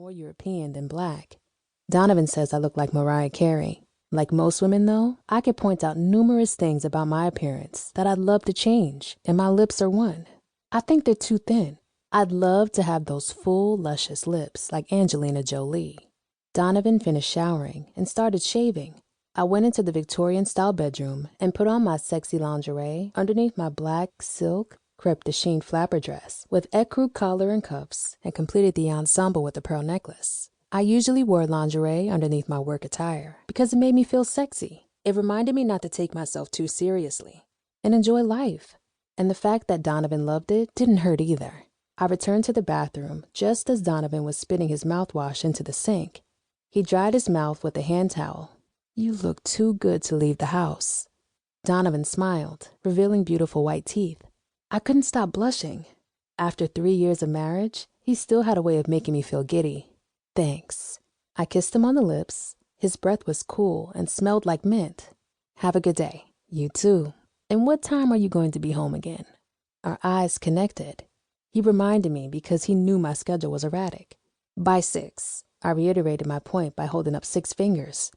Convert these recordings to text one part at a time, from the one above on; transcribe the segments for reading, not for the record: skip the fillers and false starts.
more European than black. Donovan says I look like Mariah Carey. Like most women, though, I could point out numerous things about my appearance that I'd love to change, and my lips are one. I think they're too thin. I'd love to have those full, luscious lips like Angelina Jolie. Donovan finished showering and started shaving. I went into the Victorian-style bedroom and put on my sexy lingerie underneath my black silk crepe de chine flapper dress with ecru collar and cuffs, and completed the ensemble with a pearl necklace. I usually wore lingerie underneath my work attire because it made me feel sexy. It reminded me not to take myself too seriously and enjoy life. And the fact that Donovan loved it didn't hurt either. I returned to the bathroom just as Donovan was spitting his mouthwash into the sink. He dried his mouth with a hand towel. "You look too good to leave the house." Donovan smiled, revealing beautiful white teeth. I couldn't stop blushing. After 3 years of marriage, he still had a way of making me feel giddy. "Thanks." I kissed him on the lips. His breath was cool and smelled like mint. "Have a good day." "You too." "And what time are you going to be home again?" Our eyes connected. He reminded me because he knew my schedule was erratic. "By 6. I reiterated my point by holding up 6 fingers.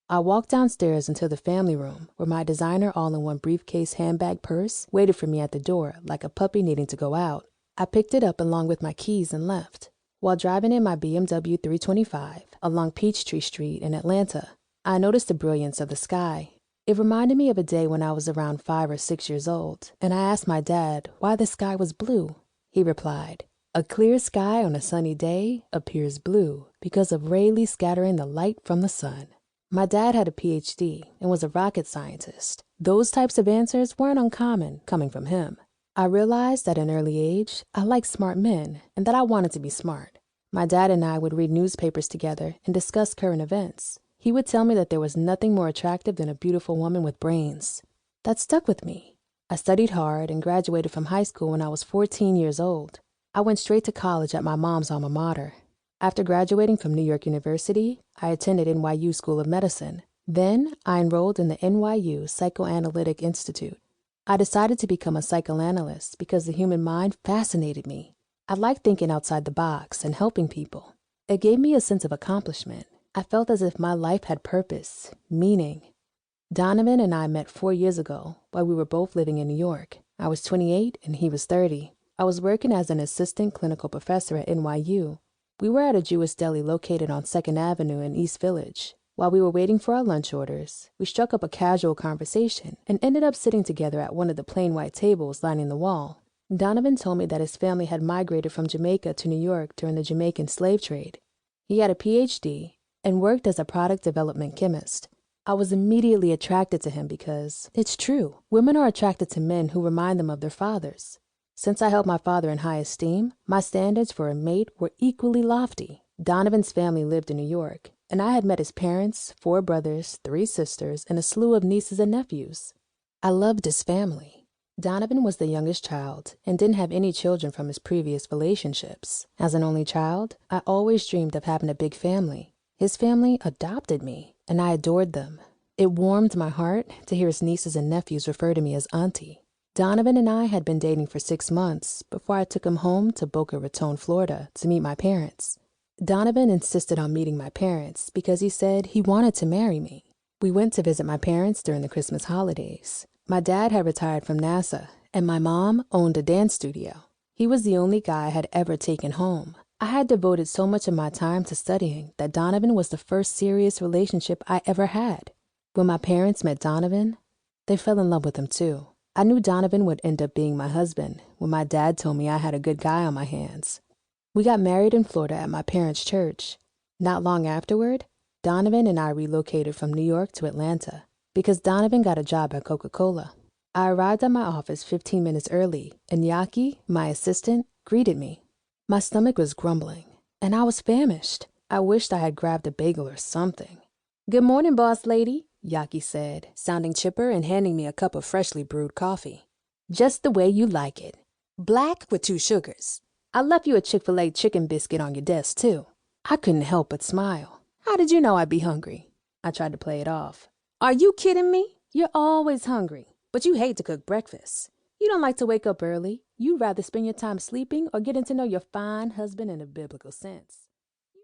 I walked downstairs into the family room where my designer all-in-one briefcase handbag purse waited for me at the door like a puppy needing to go out. I picked it up along with my keys and left. While driving in my BMW 325 along Peachtree Street in Atlanta, I noticed the brilliance of the sky. It reminded me of a day when I was around 5 or 6 years old, and I asked my dad why the sky was blue. He replied, "A clear sky on a sunny day appears blue because of Rayleigh scattering the light from the sun." My dad had a PhD and was a rocket scientist. Those types of answers weren't uncommon coming from him. I realized at an early age I liked smart men and that I wanted to be smart. My dad and I would read newspapers together and discuss current events. He would tell me that there was nothing more attractive than a beautiful woman with brains. That stuck with me. I studied hard and graduated from high school when I was 14 years old. I went straight to college at my mom's alma mater. After graduating from New York University, I attended NYU School of Medicine. Then I enrolled in the NYU Psychoanalytic Institute. I decided to become a psychoanalyst because the human mind fascinated me. I liked thinking outside the box and helping people. It gave me a sense of accomplishment. I felt as if my life had purpose, meaning. Donovan and I met 4 years ago while we were both living in New York. I was 28 and he was 30. I was working as an assistant clinical professor at NYU. We were at a Jewish deli located on 2nd Avenue in East Village. While we were waiting for our lunch orders, we struck up a casual conversation and ended up sitting together at one of the plain white tables lining the wall. Donovan told me that his family had migrated from Jamaica to New York during the Jamaican slave trade. He had a PhD and worked as a product development chemist. I was immediately attracted to him because, it's true, women are attracted to men who remind them of their fathers. Since I held my father in high esteem, my standards for a mate were equally lofty. Donovan's family lived in New York, and I had met his parents, 4 brothers, 3 sisters, and a slew of nieces and nephews. I loved his family. Donovan was the youngest child and didn't have any children from his previous relationships. As an only child, I always dreamed of having a big family. His family adopted me, and I adored them. It warmed my heart to hear his nieces and nephews refer to me as auntie. Donovan and I had been dating for 6 months before I took him home to Boca Raton, Florida, to meet my parents. Donovan insisted on meeting my parents because he said he wanted to marry me. We went to visit my parents during the Christmas holidays. My dad had retired from NASA, and my mom owned a dance studio. He was the only guy I had ever taken home. I had devoted so much of my time to studying that Donovan was the first serious relationship I ever had. When my parents met Donovan, they fell in love with him too. I knew Donovan would end up being my husband when my dad told me I had a good guy on my hands. We got married in Florida at my parents' church. Not long afterward, Donovan and I relocated from New York to Atlanta because Donovan got a job at Coca-Cola. I arrived at my office 15 minutes early, and Yaki, my assistant, greeted me. My stomach was grumbling, and I was famished. I wished I had grabbed a bagel or something. "Good morning, boss lady," Yaki said, sounding chipper and handing me a cup of freshly brewed coffee. "Just the way you like it. Black with 2 sugars. I left you a Chick-fil-A chicken biscuit on your desk, too." I couldn't help but smile. "How did you know I'd be hungry?" I tried to play it off. "Are you kidding me? You're always hungry, but you hate to cook breakfast. You don't like to wake up early. You'd rather spend your time sleeping or getting to know your fine husband in a biblical sense."